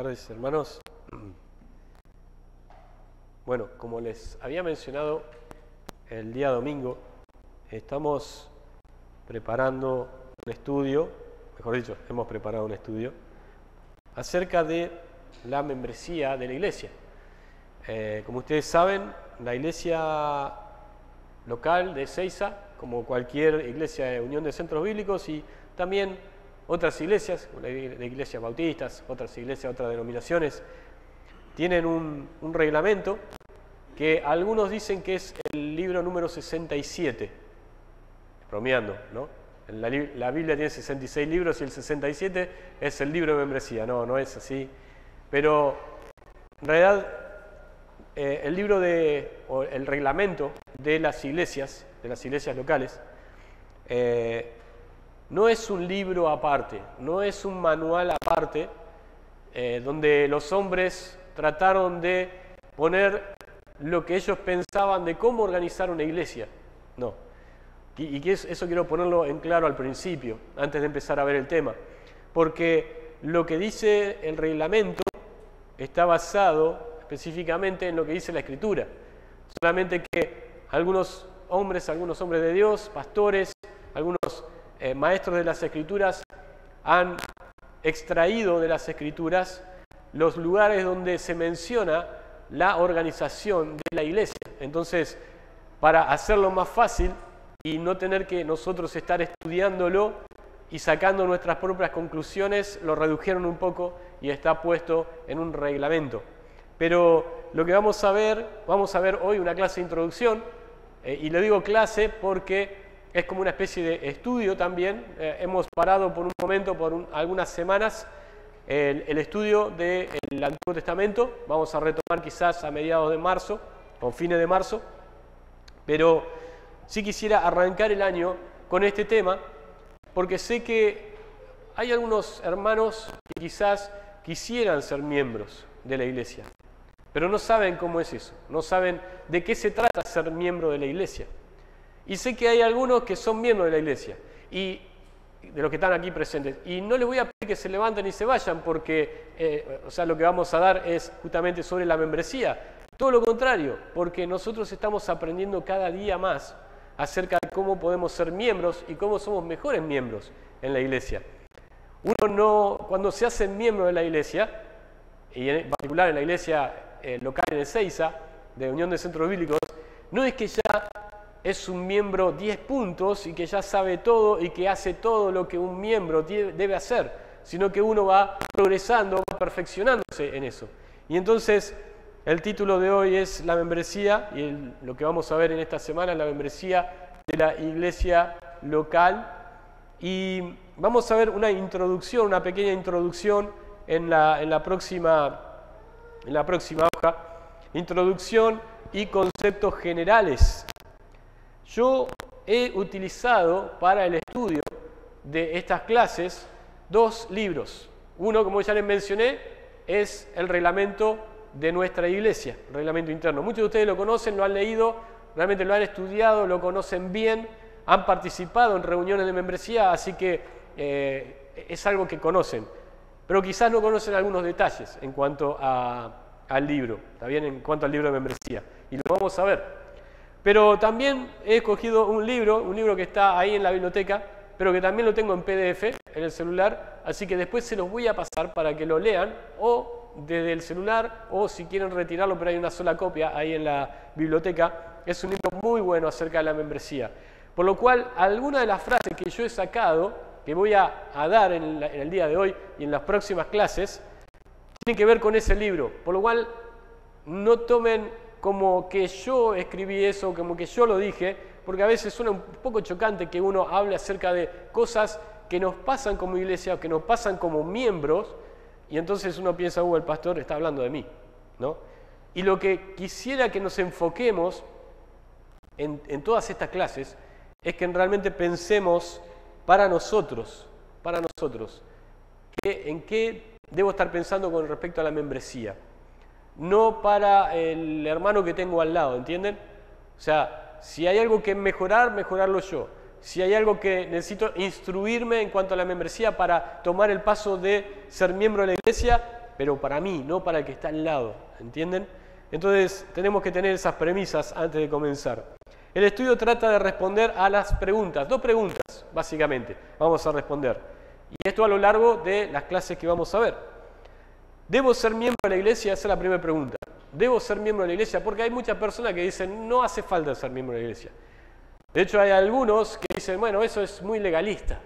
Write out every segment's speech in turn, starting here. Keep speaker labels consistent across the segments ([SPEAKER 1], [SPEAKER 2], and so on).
[SPEAKER 1] tardes, hermanos. Bueno, como les había mencionado el día domingo, estamos preparando un estudio, mejor dicho, hemos preparado un estudio acerca de la membresía de la iglesia. Como ustedes saben, la iglesia local de Ezeiza, como cualquier iglesia de Unión de Centros Bíblicos y también otras iglesias, como la iglesias bautistas, otras iglesias, otras denominaciones, tienen un reglamento que algunos dicen que es el libro número 67, bromeando, ¿no? La Biblia tiene 66 libros y el 67 es el libro de membresía. No, no es así. Pero en realidad el libro o el reglamento de las iglesias locales, no es un libro aparte, no es un manual aparte donde los hombres trataron de poner lo que ellos pensaban de cómo organizar una iglesia. No. Y eso quiero ponerlo en claro al principio, antes de empezar a ver el tema. Porque lo que dice el reglamento está basado específicamente en lo que dice la Escritura. Solamente que algunos hombres de Dios, pastores, algunos maestros de las Escrituras han extraído de las Escrituras los lugares donde se menciona la organización de la iglesia. Entonces, para hacerlo más fácil y no tener que nosotros estar estudiándolo y sacando nuestras propias conclusiones, lo redujeron un poco y está puesto en un reglamento. Pero lo que vamos a ver hoy una clase de introducción, y le digo clase porque es como una especie de estudio también. Hemos parado por un momento, algunas semanas, el estudio del Antiguo Testamento. Vamos a retomar quizás a mediados de marzo o fines de marzo, pero sí quisiera arrancar el año con este tema, porque sé que hay algunos hermanos que quizás quisieran ser miembros de la iglesia, pero no saben cómo es eso, no saben de qué se trata ser miembro de la iglesia. Y sé que hay algunos que son miembros de la iglesia, y de los que están aquí presentes, y no les voy a pedir que se levanten y se vayan, porque lo que vamos a dar es justamente sobre la membresía. Todo lo contrario, porque nosotros estamos aprendiendo cada día más acerca de cómo podemos ser miembros y cómo somos mejores miembros en la iglesia. Cuando se hace miembro de la iglesia, y en particular en la iglesia local de Ezeiza, de Unión de Centros Bíblicos, no es que ya es un miembro 10 puntos y que ya sabe todo y que hace todo lo que un miembro debe hacer, sino que uno va progresando, va perfeccionándose en eso. Y entonces el título de hoy es la membresía, y lo que vamos a ver en esta semana es la membresía de la iglesia local. Y vamos a ver una pequeña introducción en la próxima hoja. Introducción y conceptos generales. Yo he utilizado para el estudio de estas clases 2 libros. Uno, como ya les mencioné, es el reglamento de nuestra iglesia, el reglamento interno. Muchos de ustedes lo conocen, lo han leído, realmente lo han estudiado, lo conocen bien, han participado en reuniones de membresía, así que es algo que conocen. Pero quizás no conocen algunos detalles en cuanto al libro, ¿está bien? En cuanto al libro de membresía. Y lo vamos a ver. Pero también he escogido un libro que está ahí en la biblioteca, pero que también lo tengo en PDF, en el celular, así que después se los voy a pasar para que lo lean, o desde el celular, o si quieren retirarlo, pero hay una sola copia ahí en la biblioteca. Es un libro muy bueno acerca de la membresía. Por lo cual, algunas de las frases que yo he sacado, que voy a dar en el día de hoy y en las próximas clases, tienen que ver con ese libro. Por lo cual, no tomen como que yo escribí eso, como que yo lo dije, porque a veces suena un poco chocante que uno hable acerca de cosas que nos pasan como iglesia o que nos pasan como miembros, y entonces uno piensa, el pastor está hablando de mí, ¿no? Y lo que quisiera que nos enfoquemos en todas estas clases es que realmente pensemos para nosotros, en qué debo estar pensando con respecto a la membresía. No para el hermano que tengo al lado, ¿entienden? O sea, si hay algo que mejorar, mejorarlo yo. Si hay algo que necesito instruirme en cuanto a la membresía para tomar el paso de ser miembro de la iglesia, pero para mí, no para el que está al lado, ¿entienden? Entonces tenemos que tener esas premisas antes de comenzar. El estudio trata de responder a las preguntas, 2 preguntas básicamente vamos a responder. Y esto a lo largo de las clases que vamos a ver. ¿Debo ser miembro de la iglesia? Esa es la primera pregunta. ¿Debo ser miembro de la iglesia? Porque hay muchas personas que dicen, no hace falta ser miembro de la iglesia. De hecho, hay algunos que dicen, bueno, eso es muy legalista.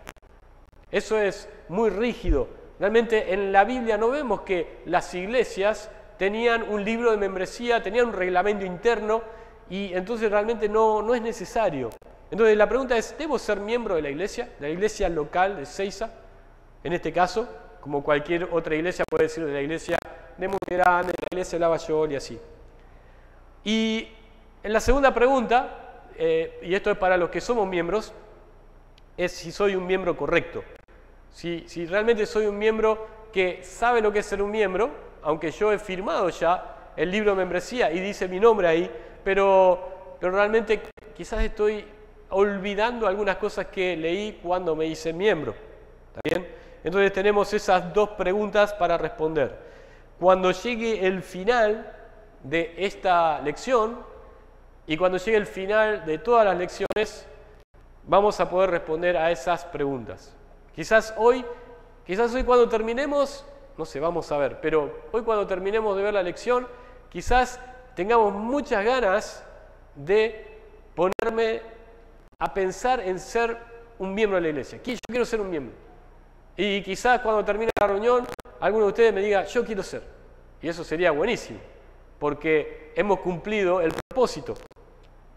[SPEAKER 1] Eso es muy rígido. Realmente en la Biblia no vemos que las iglesias tenían un libro de membresía, tenían un reglamento interno, y entonces realmente no es necesario. Entonces la pregunta es, ¿debo ser miembro de la iglesia local de Seiza? En este caso, como cualquier otra iglesia, puede decir de la iglesia de Monterán, de la iglesia de Lavallol y así. Y en la segunda pregunta, y esto es para los que somos miembros, es si soy un miembro correcto. Si realmente soy un miembro que sabe lo que es ser un miembro, aunque yo he firmado ya el libro de membresía y dice mi nombre ahí, pero realmente quizás estoy olvidando algunas cosas que leí cuando me hice miembro. ¿Está bien? Entonces tenemos esas 2 preguntas para responder. Cuando llegue el final de esta lección y cuando llegue el final de todas las lecciones, vamos a poder responder a esas preguntas. Quizás hoy cuando terminemos, no sé, vamos a ver, pero hoy cuando terminemos de ver la lección, quizás tengamos muchas ganas de ponerme a pensar en ser un miembro de la iglesia. Yo quiero ser un miembro. Y quizás cuando termine la reunión, alguno de ustedes me diga, yo quiero ser. Y eso sería buenísimo, porque hemos cumplido el propósito.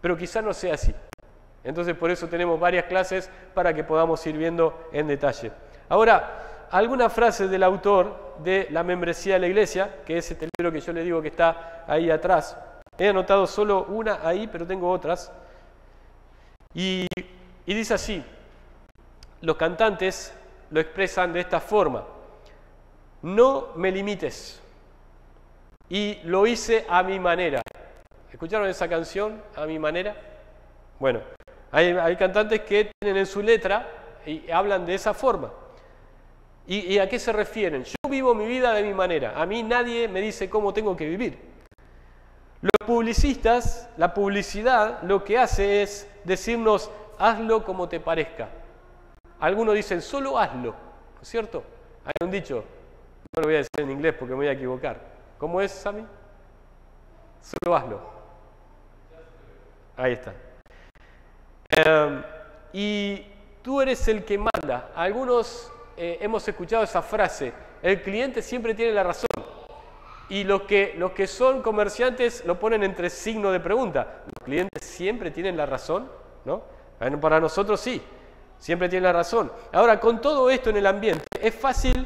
[SPEAKER 1] Pero quizás no sea así. Entonces por eso tenemos varias clases para que podamos ir viendo en detalle. Ahora, algunas frases del autor de La membresía de la iglesia, que es este libro que yo le digo que está ahí atrás. He anotado solo una ahí, pero tengo otras. Y dice así, los cantantes lo expresan de esta forma: no me limites, y lo hice a mi manera. ¿Escucharon esa canción, A mi manera? Bueno, hay cantantes que tienen en su letra y hablan de esa forma. ¿Y a qué se refieren? Yo vivo mi vida de mi manera, a mí nadie me dice cómo tengo que vivir. Los publicistas, la publicidad, lo que hace es decirnos, hazlo como te parezca. Algunos dicen, solo hazlo, ¿no es cierto? Hay un dicho, no lo voy a decir en inglés porque me voy a equivocar. ¿Cómo es, Sammy? Solo hazlo. Ahí está. Y tú eres el que manda. Algunos hemos escuchado esa frase, el cliente siempre tiene la razón. Y los que son comerciantes lo ponen entre signo de pregunta. ¿Los clientes siempre tienen la razón? ¿No? Bueno, para nosotros sí, siempre tienen la razón. Ahora, con todo esto en el ambiente, es fácil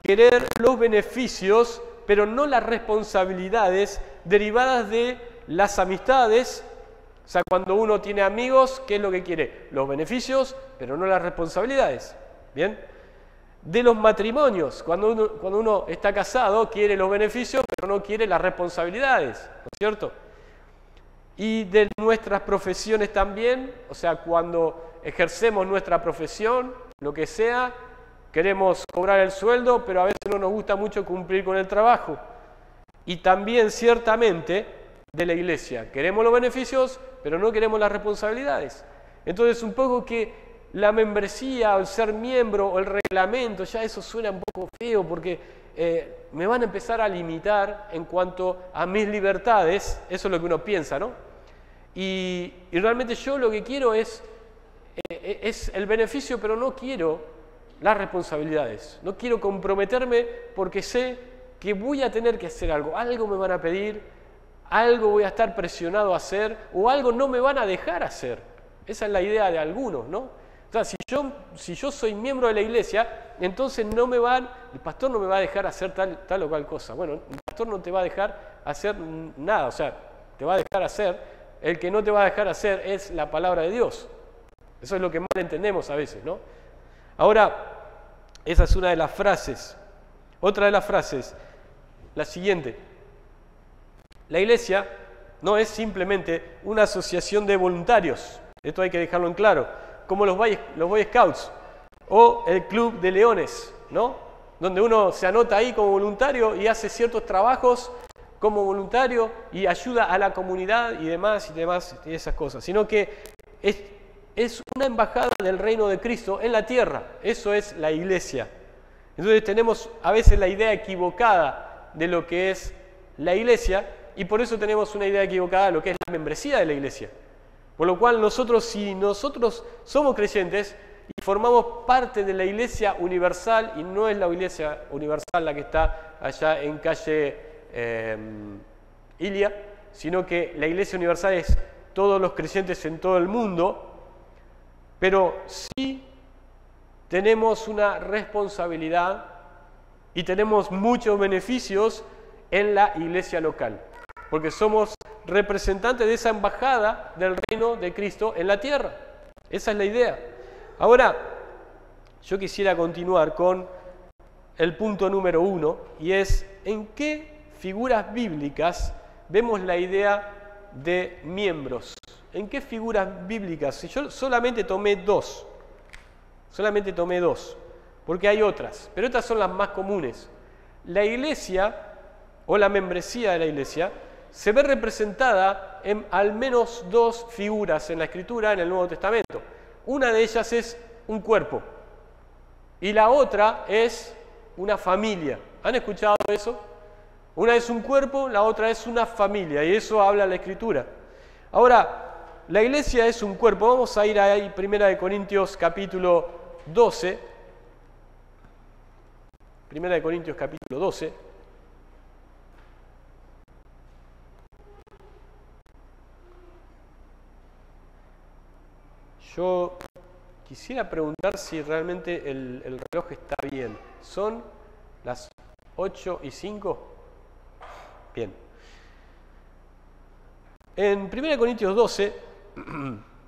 [SPEAKER 1] querer los beneficios, pero no las responsabilidades derivadas de las amistades. O sea, cuando uno tiene amigos, ¿qué es lo que quiere? Los beneficios, pero no las responsabilidades. ¿Bien? De los matrimonios, cuando uno está casado, quiere los beneficios, pero no quiere las responsabilidades, ¿no es cierto? Y de nuestras profesiones también, o sea, cuando ejercemos nuestra profesión, lo que sea, queremos cobrar el sueldo, pero a veces no nos gusta mucho cumplir con el trabajo. Y también, ciertamente, de la iglesia. Queremos los beneficios, pero no queremos las responsabilidades. Entonces, un poco que la membresía, o el ser miembro, o el reglamento, ya eso suena un poco feo, porque me van a empezar a limitar en cuanto a mis libertades. Eso es lo que uno piensa, ¿no? Y realmente yo lo que quiero es el beneficio, pero no quiero las responsabilidades. No quiero comprometerme porque sé que voy a tener que hacer algo. Algo me van a pedir, algo voy a estar presionado a hacer, o algo no me van a dejar hacer. Esa es la idea de algunos, ¿no? O sea, si yo soy miembro de la iglesia, entonces el pastor no me va a dejar hacer tal o cual cosa. Bueno, el pastor no te va a dejar hacer nada, o sea, te va a dejar hacer. El que no te va a dejar hacer es la palabra de Dios. Eso es lo que mal entendemos a veces, ¿no? Ahora, esa es una de las frases. Otra de las frases, la siguiente. La iglesia no es simplemente una asociación de voluntarios. Esto hay que dejarlo en claro. Como los Boy Scouts o el Club de Leones, ¿no? donde uno se anota ahí como voluntario y hace ciertos trabajos como voluntario y ayuda a la comunidad y demás y esas cosas, sino que es una embajada del reino de Cristo en la tierra. Eso es la iglesia. Entonces tenemos a veces la idea equivocada de lo que es la iglesia y por eso tenemos una idea equivocada de lo que es la membresía de la iglesia. Por lo cual si nosotros somos creyentes y formamos parte de la iglesia universal, y no es la iglesia universal la que está allá en calle Ilia, sino que la iglesia universal es todos los creyentes en todo el mundo, pero sí tenemos una responsabilidad y tenemos muchos beneficios en la iglesia local, porque somos representantes de esa embajada del reino de Cristo en la tierra. Esa es la idea. Ahora, yo quisiera continuar con el punto número 1, y es ¿en qué figuras bíblicas vemos la idea de miembros? ¿En qué figuras bíblicas? Yo solamente tomé dos, porque hay otras, pero estas son las más comunes. La iglesia o la membresía de la iglesia se ve representada en al menos dos figuras en la Escritura, en el Nuevo Testamento. Una de ellas es un cuerpo y la otra es una familia. ¿Han escuchado eso? Una es un cuerpo, la otra es una familia, y eso habla la Escritura. Ahora, la iglesia es un cuerpo. Vamos a ir ahí, 1 Corintios capítulo 12. 1 Corintios capítulo 12. Yo quisiera preguntar si realmente el reloj está bien. ¿Son las 8:05? Bien. En 1 Corintios 12,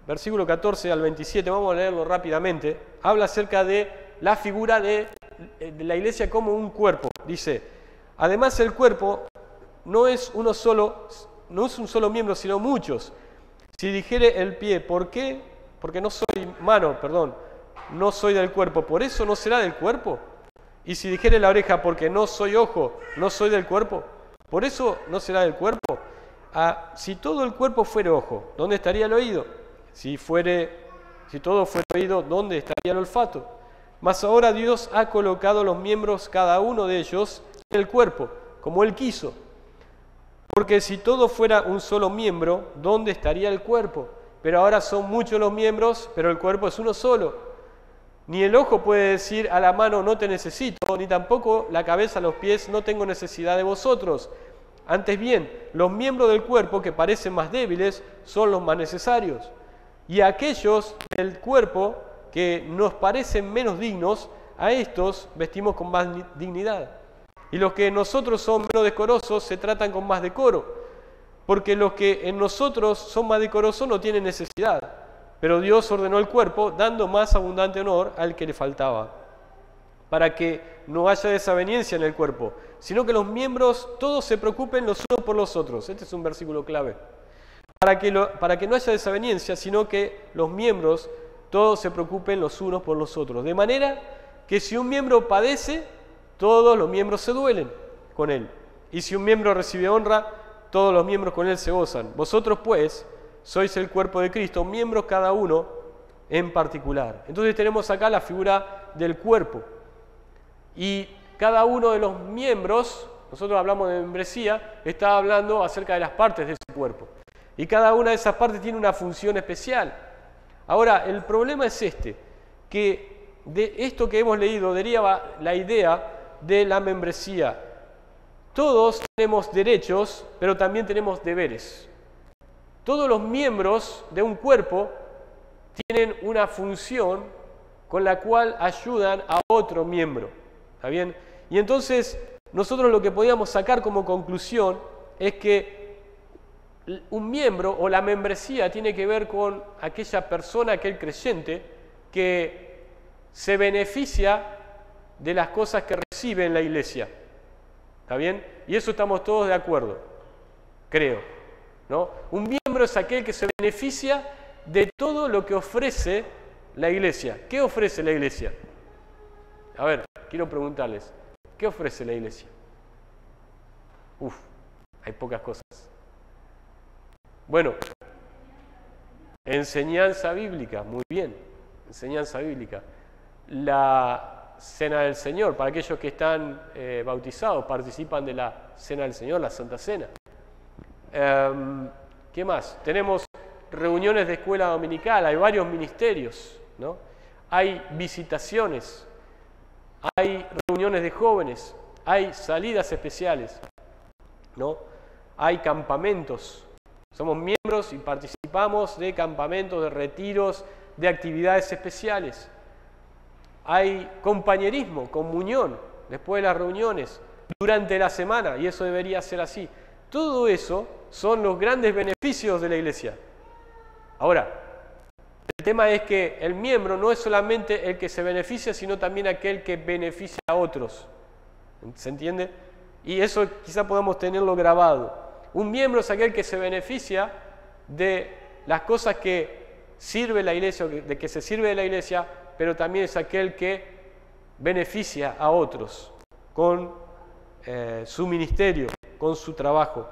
[SPEAKER 1] versículo 14 al 27, vamos a leerlo rápidamente, habla acerca de la figura de la iglesia como un cuerpo. Dice, además el cuerpo no es un solo miembro, sino muchos. Si dijere el pie, ¿por qué? Porque no soy mano, no soy del cuerpo, ¿por eso no será del cuerpo? Y si dijere la oreja, porque no soy ojo, no soy del cuerpo, ¿por eso no será del cuerpo? Si todo el cuerpo fuere ojo, ¿dónde estaría el oído? Si todo fuera oído, ¿dónde estaría el olfato? Mas ahora Dios ha colocado los miembros, cada uno de ellos, en el cuerpo, como Él quiso. Porque si todo fuera un solo miembro, ¿dónde estaría el cuerpo? Pero ahora son muchos los miembros, pero el cuerpo es uno solo. Ni el ojo puede decir a la mano, no te necesito, ni tampoco la cabeza a los pies, no tengo necesidad de vosotros. Antes bien, los miembros del cuerpo que parecen más débiles son los más necesarios. Y a aquellos del cuerpo que nos parecen menos dignos, a estos vestimos con más dignidad. Y los que en nosotros son menos decorosos se tratan con más decoro. Porque los que en nosotros son más decorosos no tienen necesidad. Pero Dios ordenó el cuerpo, dando más abundante honor al que le faltaba, para que no haya desaveniencia en el cuerpo, sino que los miembros todos se preocupen los unos por los otros. Este es un versículo clave. Para que no haya desaveniencia, sino que los miembros todos se preocupen los unos por los otros. De manera que si un miembro padece, todos los miembros se duelen con él. Y si un miembro recibe honra, todos los miembros con él se gozan. Vosotros, pues, sois el cuerpo de Cristo, miembros cada uno en particular. Entonces tenemos acá la figura del cuerpo. Y cada uno de los miembros, nosotros hablamos de membresía, está hablando acerca de las partes de ese cuerpo. Y cada una de esas partes tiene una función especial. Ahora, el problema es que de esto que hemos leído deriva la idea de la membresía. Todos tenemos derechos, pero también tenemos deberes. Todos los miembros de un cuerpo tienen una función con la cual ayudan a otro miembro. ¿Está bien? Y entonces nosotros lo que podíamos sacar como conclusión es que un miembro o la membresía tiene que ver con aquella persona, aquel creyente que se beneficia de las cosas que recibe en la iglesia. ¿Está bien? Y eso estamos todos de acuerdo, creo, ¿no? Un miembro es aquel que se beneficia de todo lo que ofrece la iglesia. ¿Qué ofrece la iglesia? A ver, quiero preguntarles. ¿Qué ofrece la iglesia? Hay pocas cosas. Bueno, enseñanza bíblica, muy bien, enseñanza bíblica. La Cena del Señor, para aquellos que están bautizados, participan de la Cena del Señor, la Santa Cena. ¿Qué más? Tenemos reuniones de escuela dominical, hay varios ministerios, ¿no? Hay visitaciones, hay reuniones de jóvenes, hay salidas especiales, ¿no? Hay campamentos. Somos miembros y participamos de campamentos, de retiros, de actividades especiales. Hay compañerismo, comunión, después de las reuniones, durante la semana, y eso debería ser así. Todo eso son los grandes beneficios de la iglesia. Ahora, el tema es que el miembro no es solamente el que se beneficia, sino también aquel que beneficia a otros. ¿Se entiende? Y eso quizá podamos tenerlo grabado. Un miembro es aquel que se beneficia de las cosas que sirve la iglesia, de que se sirve de la iglesia, pero también es aquel que beneficia a otros con su ministerio, con su trabajo.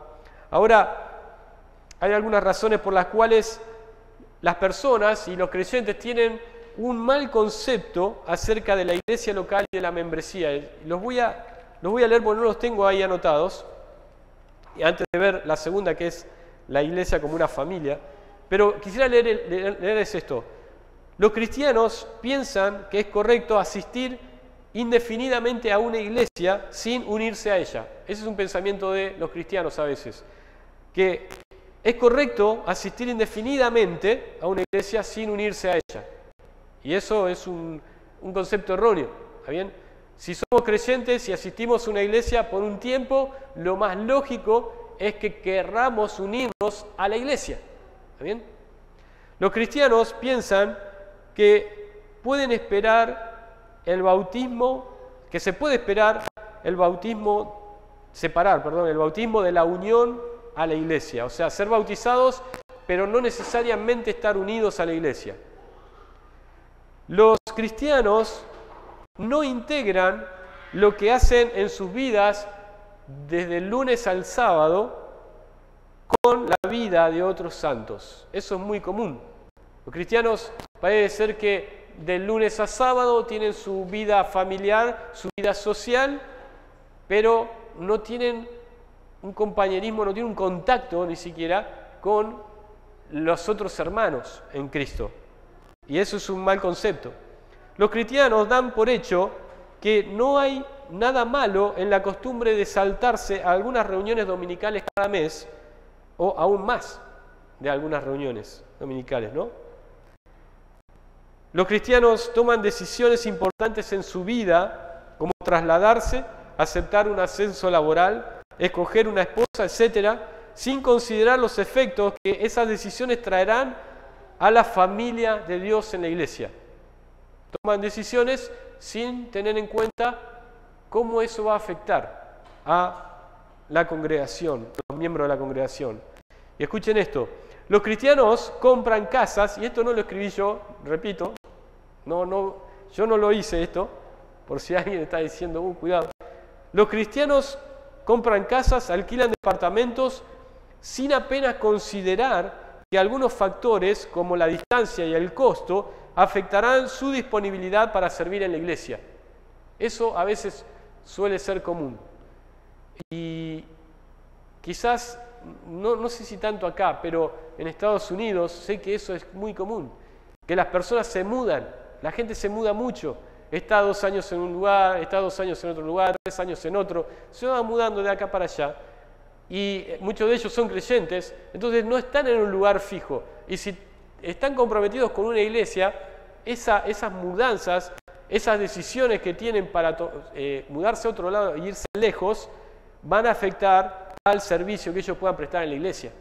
[SPEAKER 1] Ahora, hay algunas razones por las cuales las personas y los creyentes tienen un mal concepto acerca de la iglesia local y de la membresía. Los voy a leer porque no los tengo ahí anotados. Y antes de ver la segunda, que es la iglesia como una familia. Pero quisiera leerles esto. Los cristianos piensan que es correcto asistir indefinidamente a una iglesia sin unirse a ella. Ese es un pensamiento de los cristianos a veces. Que es correcto asistir indefinidamente a una iglesia sin unirse a ella. Y eso es un concepto erróneo. ¿Está bien? Si somos creyentes y asistimos a una iglesia por un tiempo, lo más lógico es que querramos unirnos a la iglesia. ¿Está bien? Los cristianos piensan que pueden esperar el bautismo, que se puede esperar el bautismo, el bautismo de la unión a la iglesia. O sea, ser bautizados, pero no necesariamente estar unidos a la iglesia. Los cristianos no integran lo que hacen en sus vidas desde el lunes al sábado con la vida de otros santos. Eso es muy común. Los cristianos parece ser que del lunes a sábado tienen su vida familiar, su vida social, pero no tienen un compañerismo, no tienen un contacto ni siquiera con los otros hermanos en Cristo. Y eso es un mal concepto. Los cristianos dan por hecho que no hay nada malo en la costumbre de saltarse a algunas reuniones dominicales cada mes, o aún más de algunas reuniones dominicales, ¿no? Los cristianos toman decisiones importantes en su vida, como trasladarse, aceptar un ascenso laboral, escoger una esposa, etcétera, sin considerar los efectos que esas decisiones traerán a la familia de Dios en la iglesia. Toman decisiones sin tener en cuenta cómo eso va a afectar a la congregación, a los miembros de la congregación. Y escuchen esto, los cristianos compran casas, y esto no lo escribí yo, repito, yo no lo hice esto, por si alguien está diciendo, cuidado. Los cristianos compran casas, alquilan departamentos, sin apenas considerar que algunos factores, como la distancia y el costo, afectarán su disponibilidad para servir en la iglesia. Eso a veces suele ser común. Y quizás, no sé si tanto acá, pero en Estados Unidos sé que eso es muy común. Que las personas se mudan, la gente se muda mucho. Está 2 años en un lugar, está 2 años en otro lugar, 3 años en otro. Se van mudando de acá para allá. Y muchos de ellos son creyentes, entonces no están en un lugar fijo. Y si están comprometidos con una iglesia, esas mudanzas, esas decisiones que tienen para mudarse a otro lado e irse lejos, van a afectar al servicio que ellos puedan prestar en la iglesia.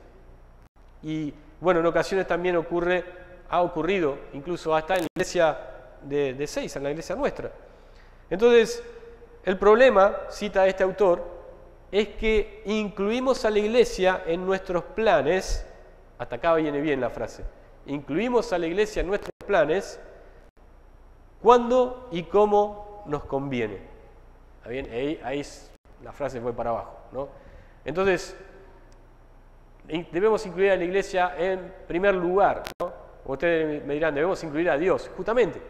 [SPEAKER 1] Y bueno, en ocasiones también ha ocurrido, incluso hasta en la iglesia de Seiza, en la iglesia nuestra. Entonces, el problema, cita este autor, es que incluimos a la iglesia en nuestros planes, hasta acá viene bien la frase, incluimos a la iglesia en nuestros planes cuando y cómo nos conviene. ¿Está bien? Ahí la frase fue para abajo, ¿no? Entonces, debemos incluir a la iglesia en primer lugar, ¿no? Ustedes me dirán, debemos incluir a Dios. Justamente,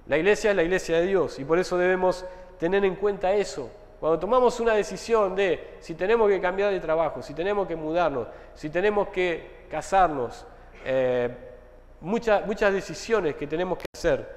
[SPEAKER 1] la iglesia es la iglesia de Dios y por eso debemos tener en cuenta eso. Cuando tomamos una decisión de si tenemos que cambiar de trabajo, si tenemos que mudarnos, si tenemos que casarnos, muchas decisiones que tenemos que hacer,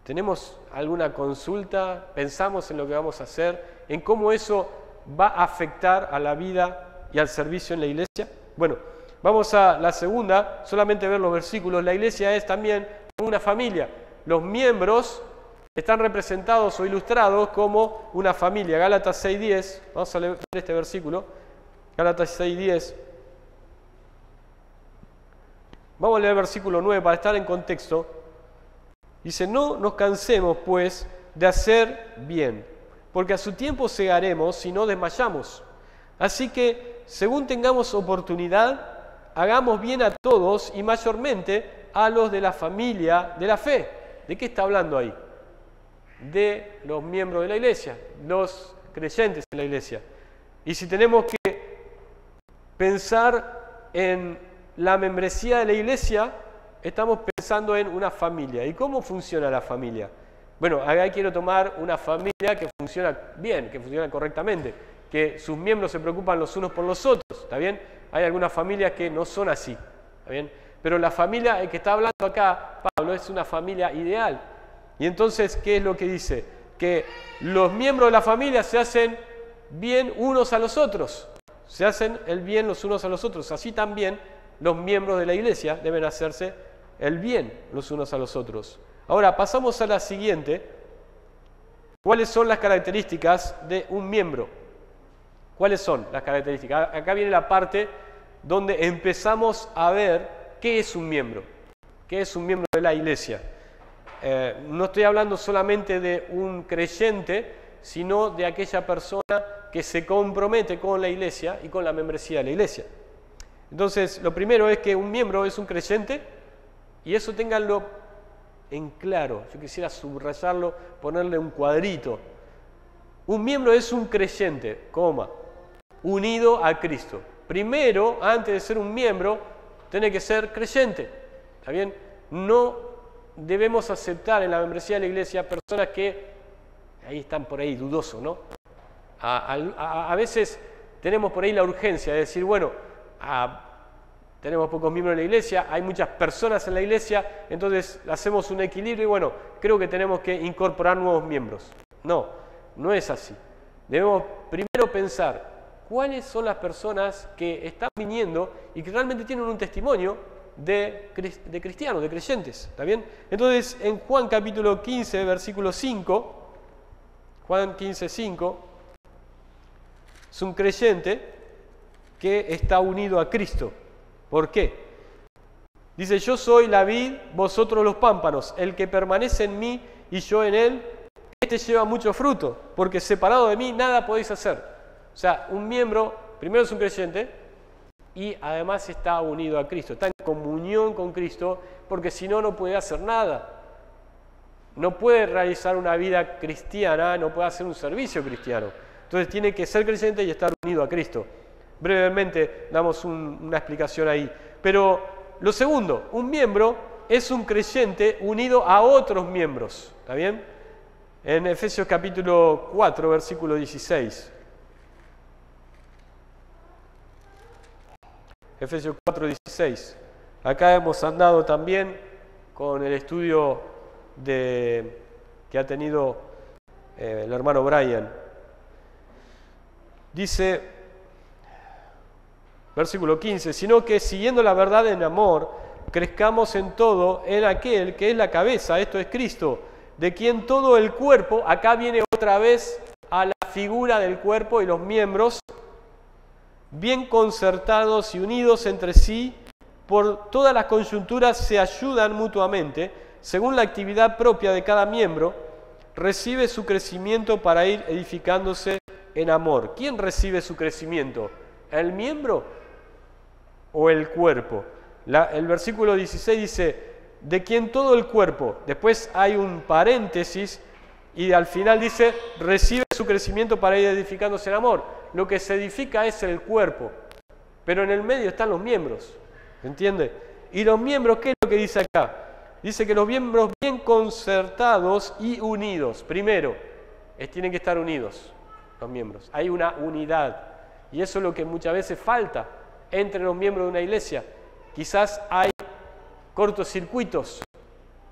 [SPEAKER 1] ¿tenemos alguna consulta? ¿Pensamos en lo que vamos a hacer? ¿En cómo eso va a afectar a la vida y al servicio en la iglesia? Bueno, vamos a la segunda, solamente ver los versículos. La iglesia es también una familia. Los miembros están representados o ilustrados como una familia. Gálatas 6:10, vamos a leer este versículo. Gálatas 6:10. Vamos a leer el versículo 9 para estar en contexto. Dice, no nos cansemos pues de hacer bien, porque a su tiempo segaremos si no desmayamos. Así que, según tengamos oportunidad, hagamos bien a todos y mayormente a los de la familia de la fe. ¿De qué está hablando ahí? De los miembros de la iglesia, los creyentes en la iglesia. Y si tenemos que pensar en la membresía de la iglesia, estamos pensando en una familia. ¿Y cómo funciona la familia? Bueno, acá quiero tomar una familia que funciona bien, que funciona correctamente, que sus miembros se preocupan los unos por los otros, ¿está bien? Hay algunas familias que no son así, ¿está bien? Pero la familia, el que está hablando acá, Pablo, es una familia ideal. Y entonces, ¿qué es lo que dice? Que los miembros de la familia se hacen bien unos a los otros. Se hacen el bien los unos a los otros. Así también los miembros de la iglesia deben hacerse el bien los unos a los otros. Ahora, pasamos a la siguiente. ¿Cuáles son las características de un miembro? ¿Cuáles son las características? Acá viene la parte donde empezamos a ver qué es un miembro. ¿Qué es un miembro de la iglesia? No estoy hablando solamente de un creyente, sino de aquella persona que se compromete con la iglesia y con la membresía de la iglesia. Entonces, lo primero es que un miembro es un creyente, y eso ténganlo en claro. Yo quisiera subrayarlo, ponerle un cuadrito. Un miembro es un creyente, unido a Cristo. Primero, antes de ser un miembro, tiene que ser creyente. ¿Está bien? No debemos aceptar en la membresía de la iglesia personas que ahí están por ahí dudosos, ¿no? A veces tenemos por ahí la urgencia de decir, bueno, tenemos pocos miembros en la iglesia, hay muchas personas en la iglesia, entonces hacemos un equilibrio y bueno, creo que tenemos que incorporar nuevos miembros. No, no es así. Debemos primero pensar cuáles son las personas que están viniendo y que realmente tienen un testimonio de cristianos, de creyentes, ¿está bien? Entonces, en Juan capítulo 15, versículo 5, Juan 15, 5, es un creyente que está unido a Cristo. ¿Por qué? Dice, yo soy la vid, vosotros los pámpanos, el que permanece en mí y yo en él, este lleva mucho fruto, porque separado de mí nada podéis hacer. O sea, un miembro, primero es un creyente, y además está unido a Cristo, está en comunión con Cristo, porque si no, no puede hacer nada. No puede realizar una vida cristiana, no puede hacer un servicio cristiano. Entonces tiene que ser creyente y estar unido a Cristo. Brevemente damos una explicación ahí. Pero lo segundo, un miembro es un creyente unido a otros miembros. ¿Está bien? En Efesios capítulo 4, versículo 16. Efesios 4:16. Acá hemos andado también con el estudio que ha tenido el hermano Brian. Dice, versículo 15, sino que siguiendo la verdad en amor, crezcamos en todo en aquel que es la cabeza, esto es Cristo, de quien todo el cuerpo, acá viene otra vez a la figura del cuerpo y los miembros, bien concertados y unidos entre sí, por todas las coyunturas se ayudan mutuamente, según la actividad propia de cada miembro, recibe su crecimiento para ir edificándose en amor. ¿Quién recibe su crecimiento? ¿El miembro o el cuerpo? El versículo 16 dice, de quien todo el cuerpo, después hay un paréntesis Y al final dice, recibe su crecimiento para ir edificándose en amor. Lo que se edifica es el cuerpo, pero en el medio están los miembros, ¿entiende? Y los miembros, ¿qué es lo que dice acá? Dice que los miembros bien concertados y unidos. Primero, tienen que estar unidos los miembros. Hay una unidad. Y eso es lo que muchas veces falta entre los miembros de una iglesia. Quizás hay cortocircuitos.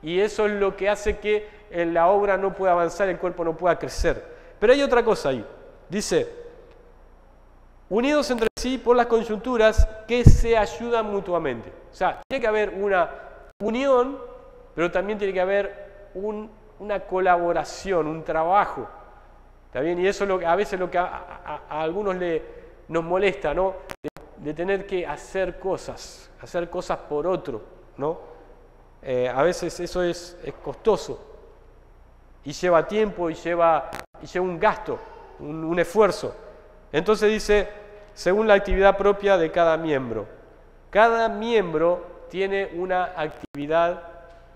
[SPEAKER 1] Y eso es lo que hace que la obra no pueda avanzar, el cuerpo no pueda crecer. Pero hay otra cosa ahí. Dice, unidos entre sí por las coyunturas que se ayudan mutuamente. O sea, tiene que haber una unión, pero también tiene que haber una colaboración, un trabajo. ¿Está bien? Y eso es a veces lo que a algunos nos molesta, ¿no? De tener que hacer cosas por otro, ¿no? A veces eso es costoso y lleva tiempo y lleva un gasto, un esfuerzo. Entonces dice, según la actividad propia de cada miembro. Cada miembro tiene una actividad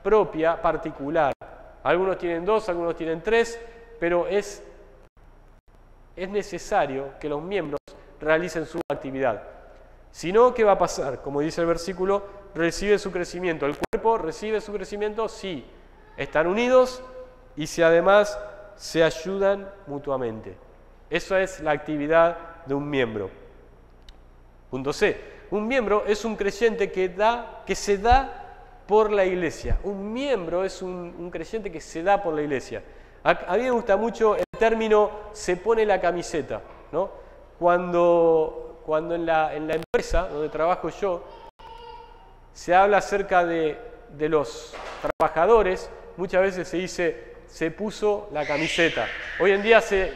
[SPEAKER 1] propia particular. Algunos tienen 2, algunos tienen 3, pero es necesario que los miembros realicen su actividad. Si no, ¿qué va a pasar? Como dice el versículo, recibe su crecimiento. ¿El cuerpo recibe su crecimiento? Sí. Están unidos y si además se ayudan mutuamente. Eso es la actividad de un miembro. Punto C. Un miembro es un creyente que se da por la iglesia. Un miembro es un creyente que se da por la iglesia. A mí me gusta mucho el término se pone la camiseta, ¿no? Cuando en la empresa donde trabajo yo se habla acerca de los trabajadores, muchas veces se dice se puso la camiseta. Hoy en día se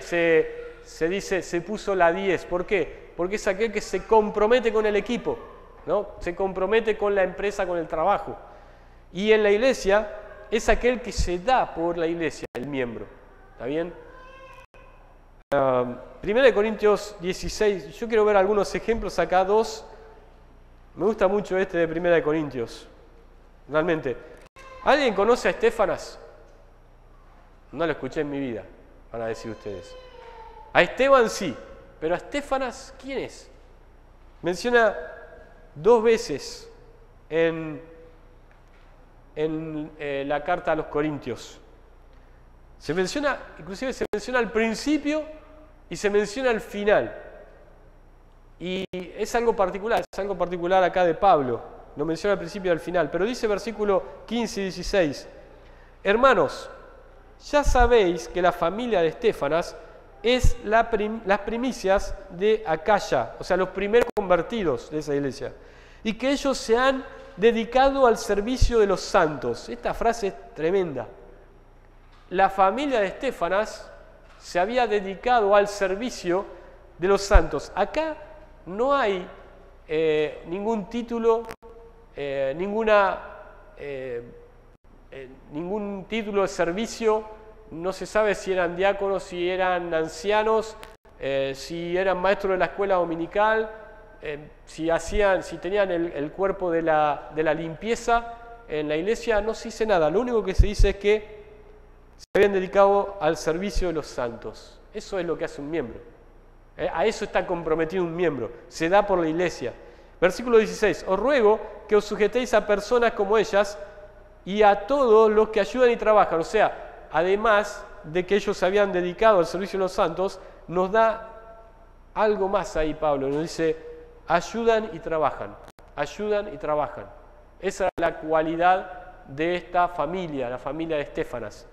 [SPEAKER 1] dice se puso la 10. ¿Por qué? Porque es aquel que se compromete con el equipo, ¿no? Se compromete con la empresa, con el trabajo. Y en la iglesia es aquel que se da por la iglesia, el miembro. ¿Está bien? 1 Corintios 16, yo quiero ver algunos ejemplos acá, 2. Me gusta mucho este de 1 Corintios, realmente. ¿Alguien conoce a Estéfanas? No lo escuché en mi vida, van a decir ustedes. A Esteban sí, pero a Estéfanas, ¿quién es? Menciona 2 veces en la carta a los Corintios. Inclusive se menciona al principio y se menciona al final. Y es algo particular acá de Pablo. Lo menciona al principio y al final. Pero dice versículo 15 y 16. Hermanos, ya sabéis que la familia de Estéfanas es las primicias de Acaya, o sea, los primeros convertidos de esa iglesia. Y que ellos se han dedicado al servicio de los santos. Esta frase es tremenda. La familia de Estéfanas se había dedicado al servicio de los santos. Acá no hay ningún título, ningún título de servicio. No se sabe si eran diáconos, si eran ancianos, si eran maestros de la escuela dominical, si tenían el cuerpo de la limpieza en la iglesia. No se dice nada. Lo único que se dice es que se habían dedicado al servicio de los santos. Eso es lo que hace un miembro. A eso está comprometido un miembro. Se da por la iglesia. Versículo 16. Os ruego que os sujetéis a personas como ellas y a todos los que ayudan y trabajan. O sea, además de que ellos se habían dedicado al servicio de los santos, nos da algo más ahí Pablo. Nos dice, ayudan y trabajan. Ayudan y trabajan. Esa es la cualidad de esta familia, la familia de Estéfanas.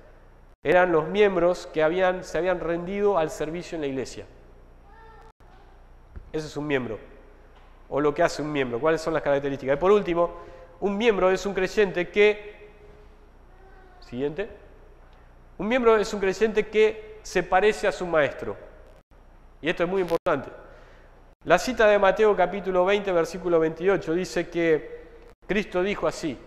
[SPEAKER 1] Eran los miembros que se habían rendido al servicio en la iglesia. Ese es un miembro. O lo que hace un miembro. ¿Cuáles son las características? Y por último, un miembro es un creyente que... Siguiente. Un miembro es un creyente que se parece a su maestro. Y esto es muy importante. La cita de Mateo capítulo 20, versículo 28, dice que Cristo dijo así: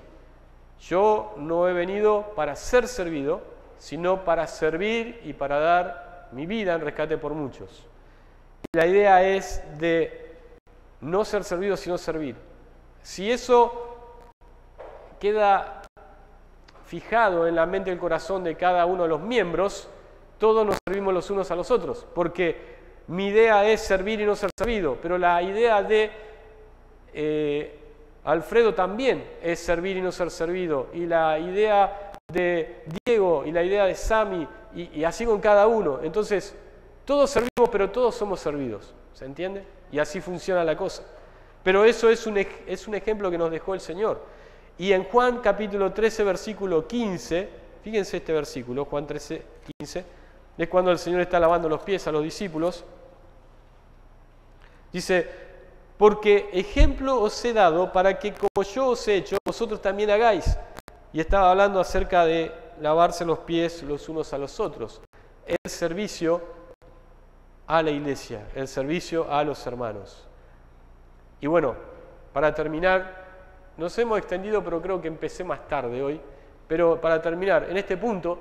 [SPEAKER 1] yo no he venido para ser servido, sino para servir y para dar mi vida en rescate por muchos. Y la idea es de no ser servido, sino servir. Si eso queda fijado en la mente y el corazón de cada uno de los miembros, todos nos servimos los unos a los otros, porque mi idea es servir y no ser servido, pero la idea de Alfredo también es servir y no ser servido, y la idea de Diego y la idea de Sami, y así con cada uno. Entonces, todos servimos, pero todos somos servidos, ¿se entiende? Y así funciona la cosa. Pero eso es un ejemplo que nos dejó el Señor. Y en Juan capítulo 13, versículo 15, fíjense este versículo, Juan 13, 15, es cuando el Señor está lavando los pies a los discípulos. Dice, porque ejemplo os he dado para que como yo os he hecho, vosotros también hagáis. Y estaba hablando acerca de lavarse los pies los unos a los otros. El servicio a la iglesia, el servicio a los hermanos. Y bueno, para terminar, nos hemos extendido, pero creo que empecé más tarde hoy. Pero para terminar, en este punto,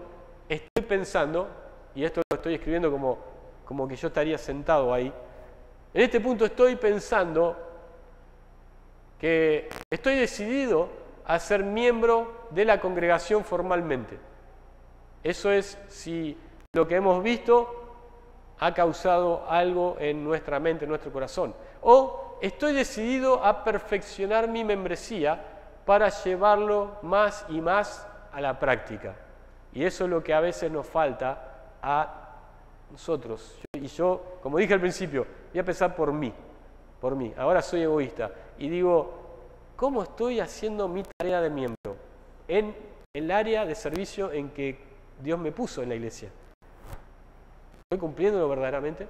[SPEAKER 1] estoy pensando, y esto lo estoy escribiendo como que yo estaría sentado ahí, en este punto estoy pensando que estoy decidido a ser miembro de la congregación formalmente. Eso es si lo que hemos visto ha causado algo en nuestra mente, en nuestro corazón. O estoy decidido a perfeccionar mi membresía para llevarlo más y más a la práctica. Y eso es lo que a veces nos falta a nosotros. Y yo, como dije al principio, voy a pensar por mí. Ahora soy egoísta. Y digo, ¿cómo estoy haciendo mi tarea de miembro en el área de servicio en que Dios me puso en la iglesia? ¿Estoy cumpliéndolo verdaderamente?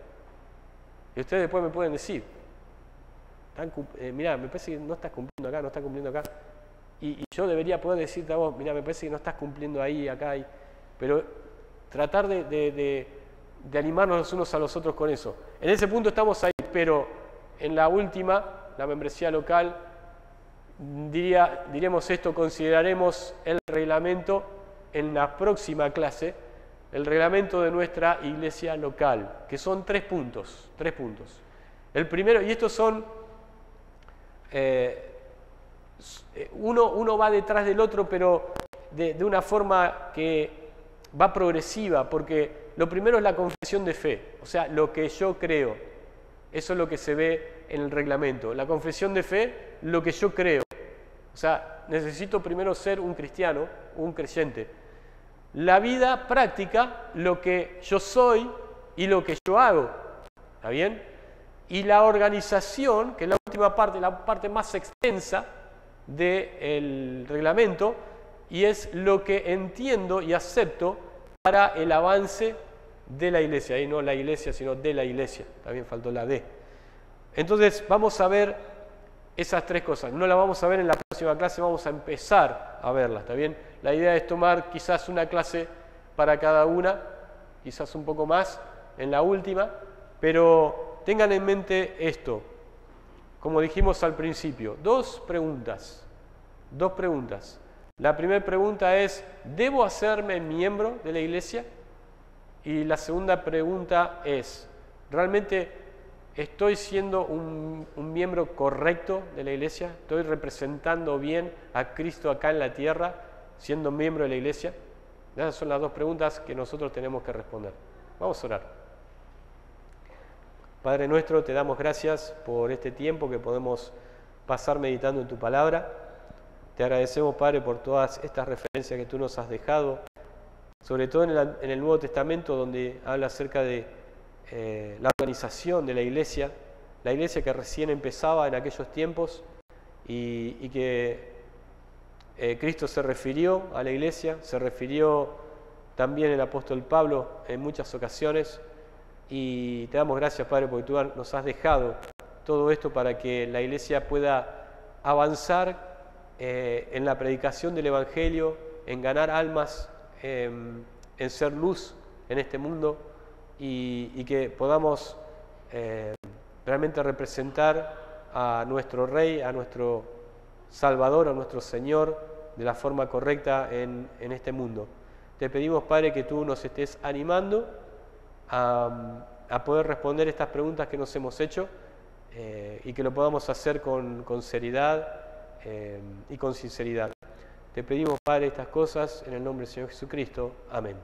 [SPEAKER 1] Y ustedes después me pueden decir, mirá, me parece que no estás cumpliendo acá, no estás cumpliendo acá. Y yo debería poder decirte a vos, mirá, me parece que no estás cumpliendo ahí, acá, pero tratar de animarnos los unos a los otros con eso. En ese punto estamos ahí, pero en la última, la membresía local, diremos esto, consideraremos el reglamento en la próxima clase, el reglamento de nuestra iglesia local, que son 3 puntos. El primero, y estos son, uno va detrás del otro, pero de una forma que va progresiva, porque lo primero es la confesión de fe, o sea, lo que yo creo. Eso es lo que se ve en el reglamento. La confesión de fe, lo que yo creo. O sea, necesito primero ser un cristiano, un creyente. La vida práctica, lo que yo soy y lo que yo hago. ¿Está bien? Y la organización, que es la última parte, la parte más extensa del reglamento, y es lo que entiendo y acepto para el avance de la iglesia. Ahí no la iglesia, sino de la iglesia. También faltó la D. Entonces vamos a ver esas 3 cosas. No las vamos a ver en la próxima clase, vamos a empezar a verlas. ¿Está bien? La idea es tomar quizás una clase para cada una, quizás un poco más en la última, pero tengan en mente esto. Como dijimos al principio, 2 preguntas. La primera pregunta es, ¿debo hacerme miembro de la iglesia? Y la segunda pregunta es, ¿realmente estoy siendo un miembro correcto de la iglesia? ¿Estoy representando bien a Cristo acá en la tierra, siendo miembro de la iglesia? Esas son las 2 preguntas que nosotros tenemos que responder. Vamos a orar. Padre nuestro, te damos gracias por este tiempo que podemos pasar meditando en tu palabra. Te agradecemos, Padre, por todas estas referencias que tú nos has dejado, sobre todo en el Nuevo Testamento, donde habla acerca de la organización de la iglesia que recién empezaba en aquellos tiempos y que Cristo se refirió a la iglesia, se refirió también el apóstol Pablo en muchas ocasiones, y te damos gracias, Padre, porque tú nos has dejado todo esto para que la iglesia pueda avanzar en la predicación del Evangelio, en ganar almas, en ser luz en este mundo, y que podamos realmente representar a nuestro Rey, a nuestro Salvador, a nuestro Señor, de la forma correcta en este mundo. Te pedimos, Padre, que tú nos estés animando a poder responder estas preguntas que nos hemos hecho, y que lo podamos hacer con seriedad y con sinceridad. Te pedimos, Padre, estas cosas en el nombre del Señor Jesucristo. Amén.